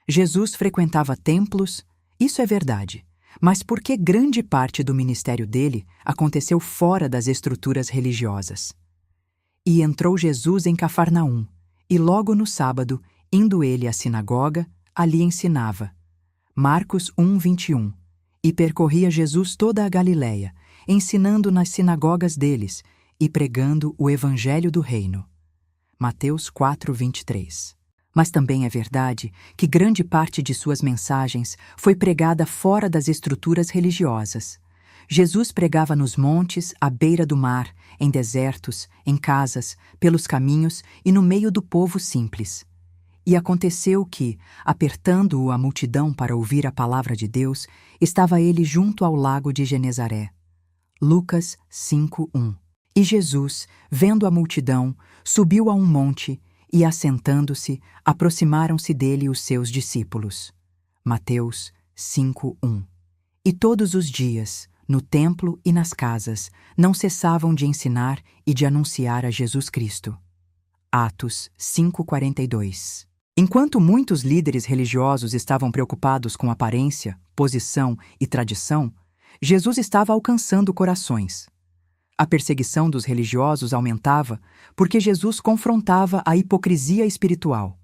Jesus frequentava templos, isso é verdade, mas por que grande parte do ministério dele aconteceu fora das estruturas religiosas? E entrou Jesus em Cafarnaum, e logo no sábado, indo ele à sinagoga, ali ensinava. Marcos 1:21. E percorria Jesus toda a Galiléia, ensinando nas sinagogas deles e pregando o evangelho do reino. Mateus 4:23. Mas também é verdade que grande parte de suas mensagens foi pregada fora das estruturas religiosas. Jesus pregava nos montes, à beira do mar, em desertos, em casas, pelos caminhos e no meio do povo simples. E aconteceu que, apertando-o a multidão para ouvir a palavra de Deus, estava ele junto ao lago de Genezaré. Lucas 5:1. E Jesus, vendo a multidão, subiu a um monte e, assentando-se, aproximaram-se dele os seus discípulos. Mateus 5:1. E todos os dias, no templo e nas casas, não cessavam de ensinar e de anunciar a Jesus Cristo. Atos 5:42. Enquanto muitos líderes religiosos estavam preocupados com aparência, posição e tradição, Jesus estava alcançando corações. A perseguição dos religiosos aumentava porque Jesus confrontava a hipocrisia espiritual.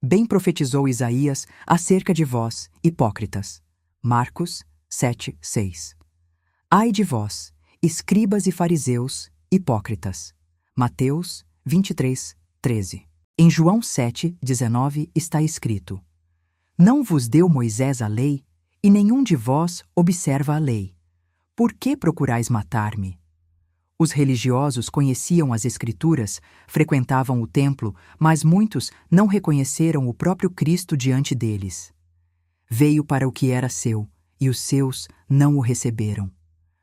Bem profetizou Isaías acerca de vós, hipócritas. Marcos 7:6. Ai de vós, escribas e fariseus, hipócritas. Mateus 23:13. Em João 7:19 está escrito: Não vos deu Moisés a lei, e nenhum de vós observa a lei. Por que procurais matar-me? Os religiosos conheciam as Escrituras, frequentavam o templo, mas muitos não reconheceram o próprio Cristo diante deles. Veio para o que era seu, e os seus não o receberam.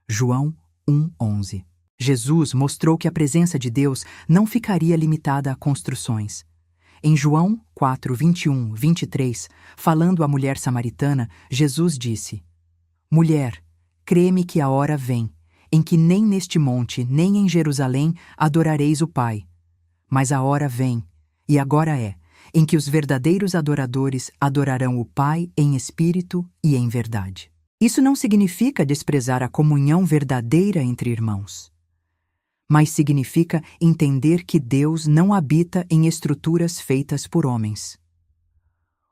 João 1:11. Jesus mostrou que a presença de Deus não ficaria limitada a construções. Em João 4:21-23, falando à mulher samaritana, Jesus disse: Mulher, crê-me que a hora vem, em que nem neste monte, nem em Jerusalém adorareis o Pai. Mas a hora vem, e agora é, em que os verdadeiros adoradores adorarão o Pai em espírito e em verdade. Isso não significa desprezar a comunhão verdadeira entre irmãos, mas significa entender que Deus não habita em estruturas feitas por homens.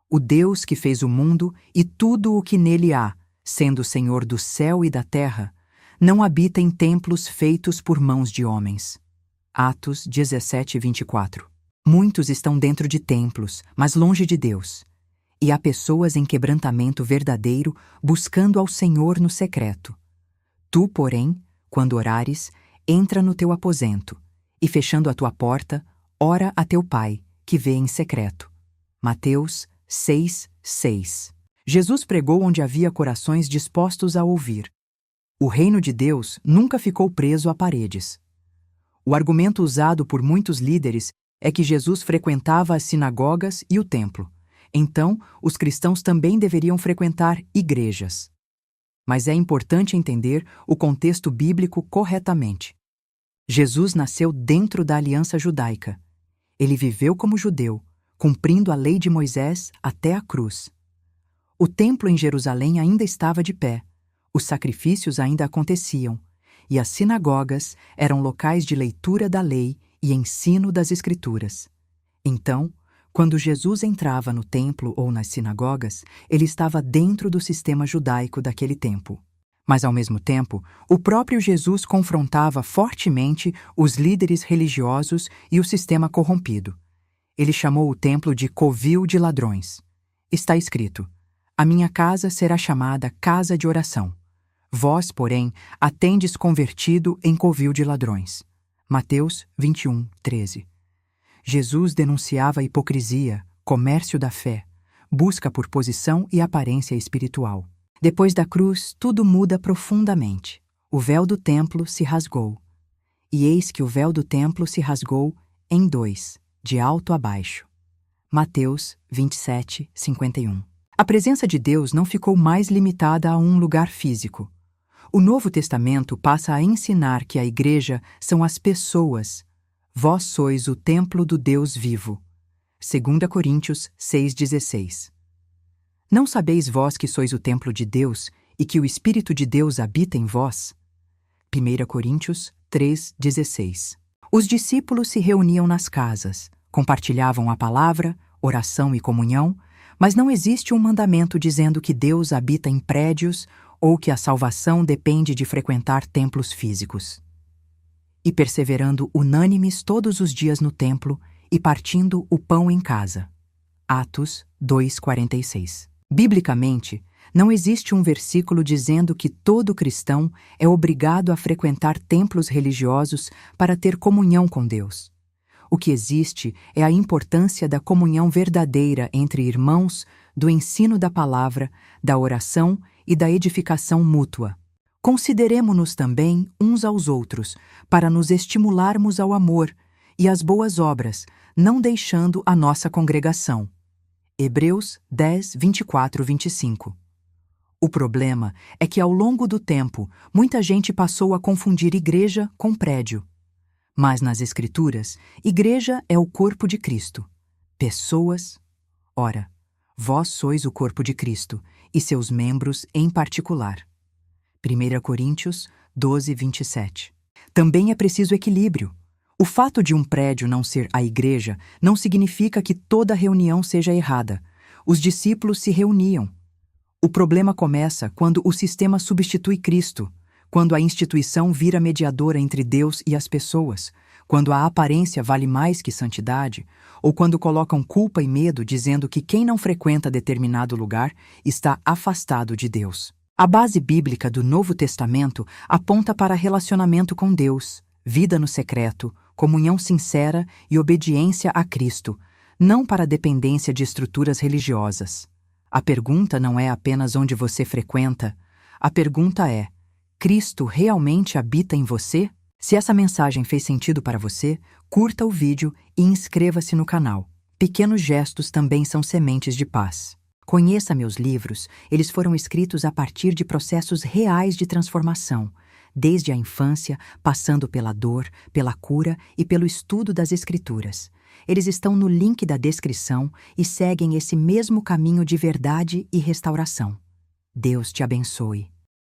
O Deus que fez o mundo e tudo o que nele há, sendo Senhor do céu e da terra, não habita em templos feitos por mãos de homens. Atos 17:24. Muitos estão dentro de templos, mas longe de Deus. E há pessoas em quebrantamento verdadeiro buscando ao Senhor no secreto. Tu, porém, quando orares, entra no teu aposento, e fechando a tua porta, ora a teu Pai, que vê em secreto. Mateus 6:6. Jesus pregou onde havia corações dispostos a ouvir. O reino de Deus nunca ficou preso a paredes. O argumento usado por muitos líderes é que Jesus frequentava as sinagogas e o templo. Então, os cristãos também deveriam frequentar igrejas. Mas é importante entender o contexto bíblico corretamente. Jesus nasceu dentro da aliança judaica. Ele viveu como judeu, cumprindo a lei de Moisés até a cruz. O templo em Jerusalém ainda estava de pé, os sacrifícios ainda aconteciam, e as sinagogas eram locais de leitura da lei e ensino das Escrituras. Então, quando Jesus entrava no templo ou nas sinagogas, ele estava dentro do sistema judaico daquele tempo. Mas, ao mesmo tempo, o próprio Jesus confrontava fortemente os líderes religiosos e o sistema corrompido. Ele chamou o templo de covil de ladrões. Está escrito: A minha casa será chamada casa de oração. Vós, porém, a tendes convertido em covil de ladrões. Mateus 21:13. Jesus denunciava a hipocrisia, comércio da fé, busca por posição e aparência espiritual. Depois da cruz, tudo muda profundamente. O véu do templo se rasgou. E eis que o véu do templo se rasgou em dois, de alto a baixo. Mateus 27:51. A presença de Deus não ficou mais limitada a um lugar físico. O Novo Testamento passa a ensinar que a igreja são as pessoas. Vós sois o templo do Deus vivo. 2 Coríntios 6:16. Não sabeis vós que sois o templo de Deus e que o Espírito de Deus habita em vós? 1 Coríntios 3,16. Os discípulos se reuniam nas casas, compartilhavam a palavra, oração e comunhão, mas não existe um mandamento dizendo que Deus habita em prédios ou que a salvação depende de frequentar templos físicos. E perseverando unânimes todos os dias no templo e partindo o pão em casa. Atos 2,46. Biblicamente, não existe um versículo dizendo que todo cristão é obrigado a frequentar templos religiosos para ter comunhão com Deus. O que existe é a importância da comunhão verdadeira entre irmãos, do ensino da palavra, da oração e da edificação mútua. Consideremo-nos também uns aos outros, para nos estimularmos ao amor e às boas obras, não deixando a nossa congregação. Hebreus 10, 24, 25. O problema é que ao longo do tempo, muita gente passou a confundir igreja com prédio. Mas nas Escrituras, igreja é o corpo de Cristo. Pessoas, ora, vós sois o corpo de Cristo, e seus membros em particular. 1 Coríntios 12, 27. Também é preciso equilíbrio. O fato de um prédio não ser a igreja não significa que toda reunião seja errada. Os discípulos se reuniam. O problema começa quando o sistema substitui Cristo, quando a instituição vira mediadora entre Deus e as pessoas, quando a aparência vale mais que santidade, ou quando colocam culpa e medo dizendo que quem não frequenta determinado lugar está afastado de Deus. A base bíblica do Novo Testamento aponta para relacionamento com Deus, vida no secreto, comunhão sincera e obediência a Cristo, não para dependência de estruturas religiosas. A pergunta não é apenas onde você frequenta, a pergunta é: Cristo realmente habita em você? Se essa mensagem fez sentido para você, curta o vídeo e inscreva-se no canal. Pequenos gestos também são sementes de paz. Conheça meus livros, eles foram escritos a partir de processos reais de transformação, desde a infância, passando pela dor, pela cura e pelo estudo das Escrituras. Eles estão no link da descrição e seguem esse mesmo caminho de verdade e restauração. Deus te abençoe.